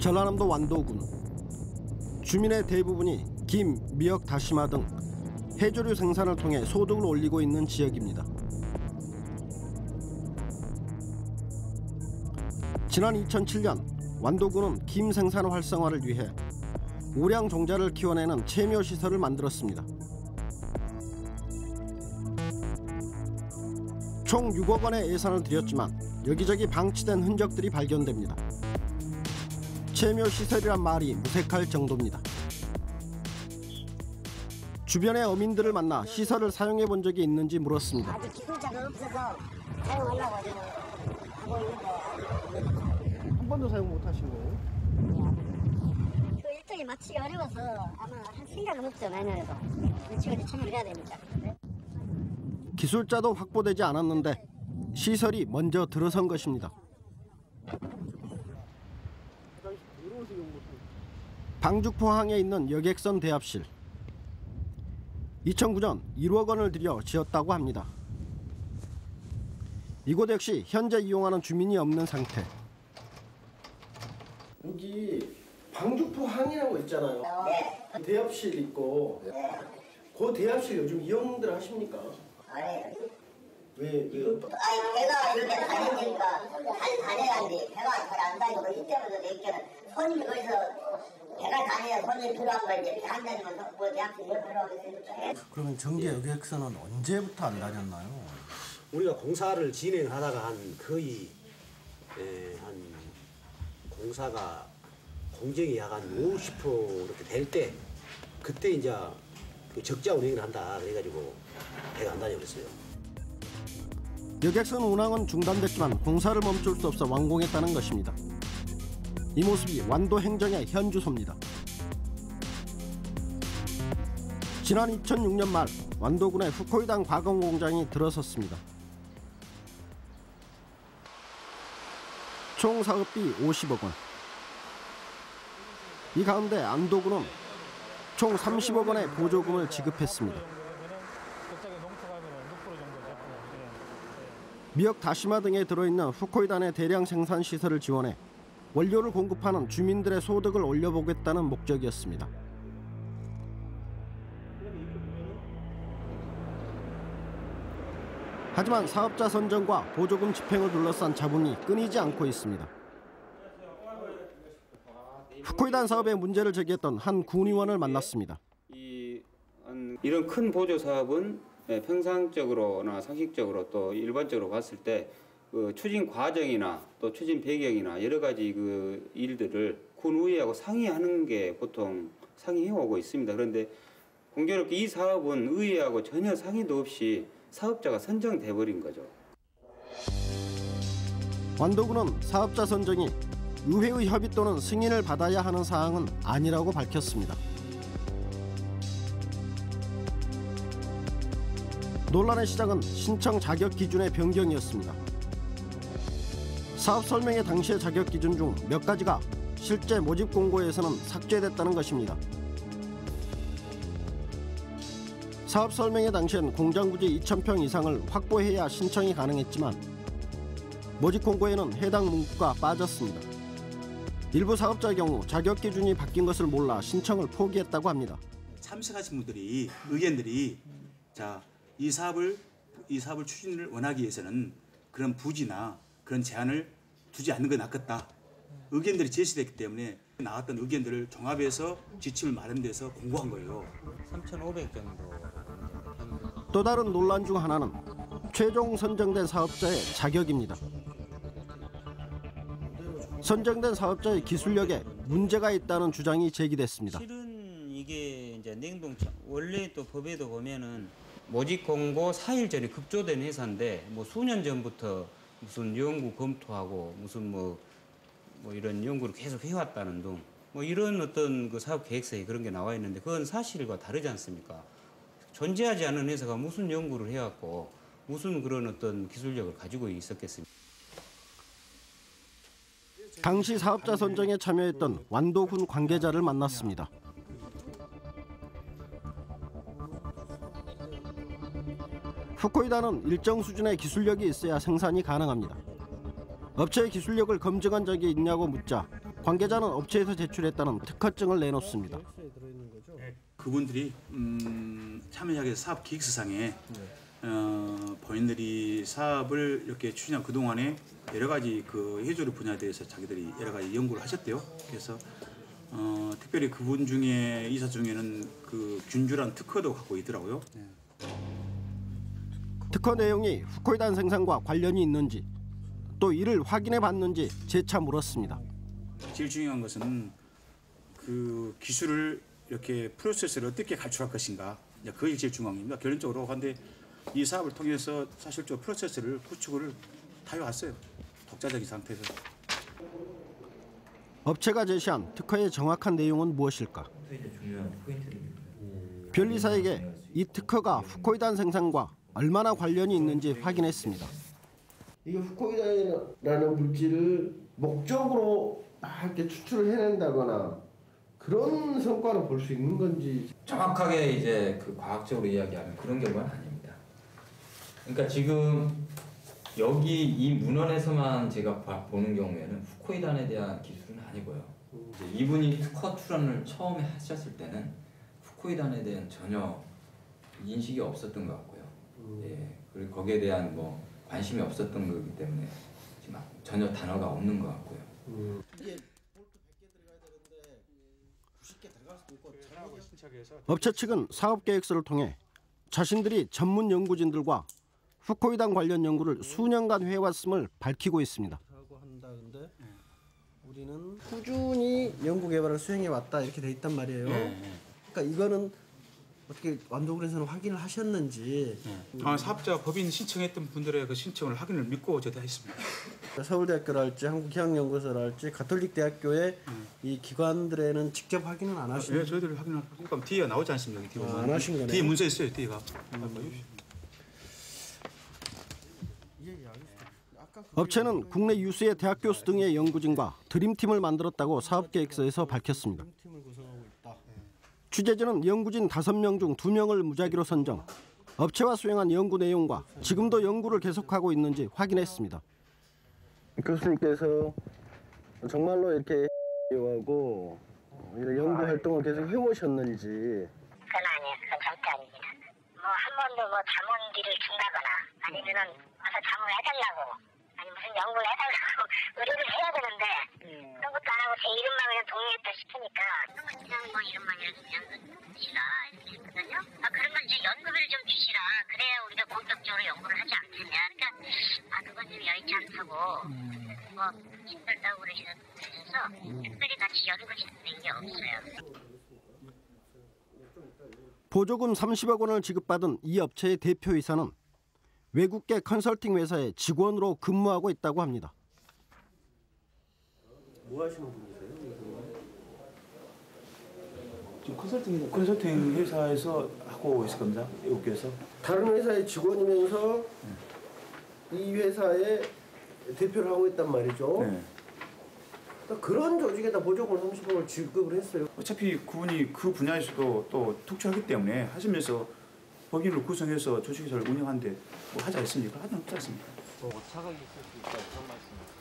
전라남도 완도군. 주민의 대부분이 김, 미역, 다시마 등 해조류 생산을 통해 소득을 올리고 있는 지역입니다. 지난 2007년 완도군은 김 생산 활성화를 위해 우량 종자를 키워내는 채묘 시설을 만들었습니다. 총 6억 원의 예산을 들였지만 여기저기 방치된 흔적들이 발견됩니다. 채묘 시설이란 말이 무색할 정도입니다. 주변의 어민들을 만나 시설을 사용해 본 적이 있는지 물었습니다. 아직 기술자가 없어서 사용하려고 하고 있는데 한 번도 사용 못 하신 거예요? 그 일정이 맞추기 어려워서 아마 할 생각은 없죠. 내년에도 일찍 참여를 해야 되니까. 기술자도 확보되지 않았는데 시설이 먼저 들어선 것입니다. 방죽포항에 있는 여객선 대합실. 2009년 1억 원을 들여 지었다고 합니다. 이곳 역시 현재 이용하는 주민이 없는 상태. 여기 방죽포항이라고 있잖아요. 네. 대합실 있고. 네. 그 대합실 요즘 이용들 하십니까? 아니, 왜? 배가 이렇게 다니니까 잘 다녀야지. 배가 잘 안 다니고 이때부터 내게는 손님이 거기서 배가 다녀야 손님이 필요한 거 이제 안 다니면 뭐 대학교 몇 필요하겠습니까? 그러면 정계 여객선은 언제부터 안 다녔나요? 우리가 공사를 진행하다가 한 거의 한 공사가 공정이 약 한 50% 이렇게 될 때 그때 이제 그 적자 운행을 한다 그래가지고 배가 안 다녀버렸어요. 여객선 운항은 중단됐지만 공사를 멈출 수 없어 완공했다는 것입니다. 이 모습이 완도 행정의 현 주소입니다. 지난 2006년 말 완도군의 후코이단 과거 공장이 들어섰습니다. 총 사업비 50억 원. 이 가운데 안도군은 총 30억 원의 보조금을 지급했습니다. 미역, 다시마 등에 들어있는 후코이단의 대량 생산 시설을 지원해 원료를 공급하는 주민들의 소득을 올려보겠다는 목적이었습니다. 하지만 사업자 선정과 보조금 집행을 둘러싼 자문이 끊이지 않고 있습니다. 후코이단 사업의 문제를 제기했던 한 군의원을 만났습니다. 이런 큰 보조 사업은 평상적으로나 상식적으로 또 일반적으로 봤을 때 그 추진 과정이나 또 추진 배경이나 여러 가지 그 일들을 군의회하고 상의하는 게 보통 상의해 오고 있습니다. 그런데 공교롭게 이 사업은 의회하고 전혀 상의도 없이 사업자가 선정돼 버린 거죠. 완도군은 사업자 선정이 의회의 협의 또는 승인을 받아야 하는 사항은 아니라고 밝혔습니다. 논란의 시작은 신청 자격 기준의 변경이었습니다. 사업 설명회 당시의 자격 기준 중 몇 가지가 실제 모집 공고에서는 삭제됐다는 것입니다. 사업 설명회 당시엔 공장 부지 2,000평 이상을 확보해야 신청이 가능했지만 모집 공고에는 해당 문구가 빠졌습니다. 일부 사업자의 경우 자격 기준이 바뀐 것을 몰라 신청을 포기했다고 합니다. 참석하신 분들이 의견들이 이 사업을 추진을 원하기 위해서는 그런 부지나 그런 제한을 두지 않는 게 낫겠다. 의견들이 제시됐기 때문에 나왔던 의견들을 종합해서 지침을 마련돼서 공고한 거예요. 3,500 정도. 또 다른 논란 중 하나는 최종 선정된 사업자의 자격입니다. 선정된 사업자의 기술력에 문제가 있다는 주장이 제기됐습니다. 실은 이게 이제 냉동차 원래 또 법에도 보면은 모집 공고 4일 전에 급조된 회사인데 뭐 수년 전부터 무슨 연구 검토하고 무슨 뭐 이런 연구를 계속 해왔다는 등 뭐 이런 어떤 그 사업 계획서에 그런 게 나와 있는데 그건 사실과 다르지 않습니까? 존재하지 않은 회사가 무슨 연구를 해왔고 무슨 그런 어떤 기술력을 가지고 있었겠습니까? 당시 사업자 선정에 참여했던 완도군 관계자를 만났습니다. 후코이단은 일정 수준의 기술력이 있어야 생산이 가능합니다. 업체의 기술력을 검증한 적이 있냐고 묻자 관계자는 업체에서 제출했다는 특허증을 내놓습니다. 그분들이 참여자의 사업 기획서상에 본인들이 사업을 이렇게 추진한 그 동안에 여러 가지 그 해조류 분야에 대해서 자기들이 여러 가지 연구를 하셨대요. 그래서 특별히 그분 중에 이사 중에는 그 균주란 특허도 갖고 있더라고요. 특허 내용이 후코이단 생산과 관련이 있는지 또 이를 확인해 봤는지 재차 물었습니다. 제일 중요한 것은 그 기술을 이렇게 프로세스를 어떻게 가출할 것인가, 그게 제일 중요한 겁니다. 결론적으로. 그런데 이 사업을 통해서 사실적으로 프로세스를 구축을 다 해왔어요. 독자적인 상태에서. 업체가 제시한 특허의 정확한 내용은 무엇일까? 변리사에게 이 특허가 후코이단 생산과 얼마나 관련이 있는지 확인했습니다. 이게 후코이단이라는 물질을 목적으로 이렇게 추출을 해낸다거나 그런 성과를 볼 수 있는 건지. 정확하게 이제 그 과학적으로 이야기하면 그런 결과는 아닙니다. 그러니까 지금 여기 이 문헌에서만 제가 보는 경우에는 후코이단에 대한 기술은 아니고요. 이제 이분이 특허 출원을 처음에 하셨을 때는 후코이단에 대한 전혀 인식이 없었던 것 같고요. 예, 그리고 거기에 대한 뭐 관심이 없었던 거기 때문에 지금 전혀 단어가 없는 것 같고요. 업체 측은 사업 계획서를 통해 자신들이 전문 연구진들과 후코이단 관련 연구를 수년간 해왔음을 밝히고 있습니다. 한다는데 우리는 꾸준히 연구 개발을 수행해 왔다 이렇게 돼 있단 말이에요. 그러니까 이거는 어떻게 완도군에서는 확인을 하셨는지. 사업자 법인 신청했던 분들의 그 신청을 확인을 믿고 제대했습니다. 서울대학교랄지 한국해양연구소랄지 가톨릭대학교의 이 기관들에는 직접 확인은 안 하시는. 네, 저희들 확인을 하고 뒤에 나오지 않습니까? 뒤에 안 하신 거네요. 뒤에 문서 있어요. 뒤에가. 업체는 국내 유수의 대학 교수 등의 연구진과 드림팀을 만들었다고 사업계획서에서 밝혔습니다. 취재진은 연구진 5명 중 2명을 무작위로 선정, 업체와 수행한 연구 내용과 지금도 연구를 계속하고 있는지 확인했습니다. 교수님께서 정말로 이렇게 하고 이런 연구 활동을 계속 해오셨는지. 그건 아니에요. 그건 절대 아닙니다. 뭐 한 번도 뭐 자문비를 준다거나 아니면은 와서 자문을 해달라고 아니 무슨 연구를 해달라고 의뢰를 해야 되는데 그런 것도 안 하고 제 이름만 그냥 동의했다 싶으니까 그냥 뭐 이름만이라도 그냥 주시라 이렇게 했거든요. 그러면 이제 연구비를 좀 주시라. 그래야 우리가 본격적으로 연구를 하지 않겠냐. 그러니까 그건 좀 여의치 않다고 뭐 힘들다고 그러셔서 특별히 같이 연구진 낸 게 없어요. 보조금 30억 원을 지급받은 이 업체의 대표이사는 외국계 컨설팅 회사의 직원으로 근무하고 있다고 합니다. 뭐 하시는 분이세요? 지금 컨설팅 회사에서 하고 있을 겁니다. 외국에서. 다른 회사의 직원이면서 이 회사의 대표를 하고 있단 말이죠. 네. 그러니까 그런 조직에다 보조금 30억을 지급을 했어요. 어차피 그분이 그 분야에서도 또 특출하기 때문에 하시면서 법인을 구성해서 조직회사를 운영하는데 뭐 하지 않습니까? 하지 않습니까?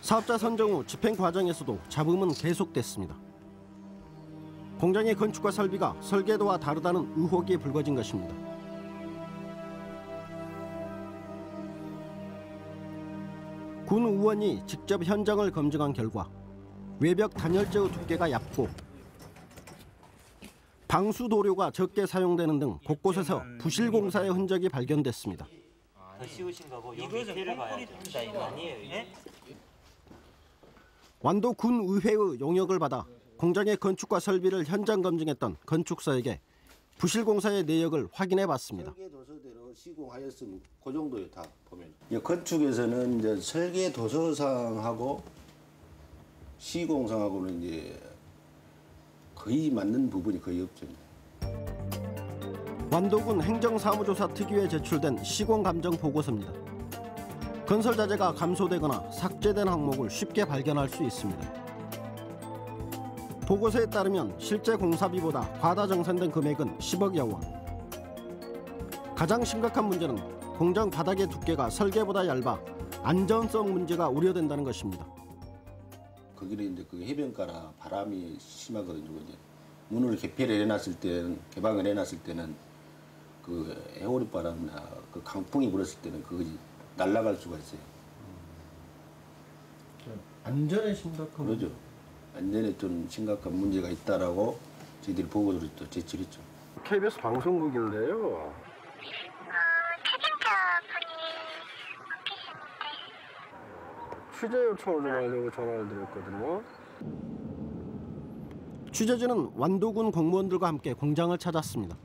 사업자 선정 후 집행 과정에서도 잡음은 계속됐습니다. 공장의 건축과 설비가 설계도와 다르다는 의혹이 불거진 것입니다. 군 의원이 직접 현장을 검증한 결과 외벽 단열재의 두께가 얇고 방수 도료가 적게 사용되는 등 곳곳에서 부실 공사의 흔적이 발견됐습니다. 씌우신 거고 여기 밑에를 봐야죠. 이거 아니에요? 완도 군의회의 용역을 받아 공장의 건축과 설비를 현장 검증했던 건축사에게 부실 공사의 내역을 확인해 봤습니다. 설계 도서대로 시공하였으면 그 정도요. 다 보면. 건축에서는 이제 설계 도서상하고 시공상하고는 이제 거의 맞는 부분이 거의 없죠. 완도군 행정사무조사 특위에 제출된 시공감정 보고서입니다. 건설 자재가 감소되거나 삭제된 항목을 쉽게 발견할 수 있습니다. 보고서에 따르면 실제 공사비보다 과다 정산된 금액은 10억여 원. 가장 심각한 문제는 공장 바닥의 두께가 설계보다 얇아 안전성 문제가 우려된다는 것입니다. 거기는 이제 그 해변가라 바람이 심하거든요. 이제 문을 개폐를 해놨을 때는 개방을 해놨을 때는 그 해오리 바람이나 그 강풍이 불었을 때는 그것이 날아갈 수가 있어요. 안전에 심각한 그러죠. 안전에 좀 심각한 문제가 있다라고 저희들이 보고를 또 제출했죠. KBS 방송국인데요. 취재 요청을 좀 하려고 전화를 드렸거든요. 취재진은 완도군 공무원들과 함께 공장을 찾았습니다.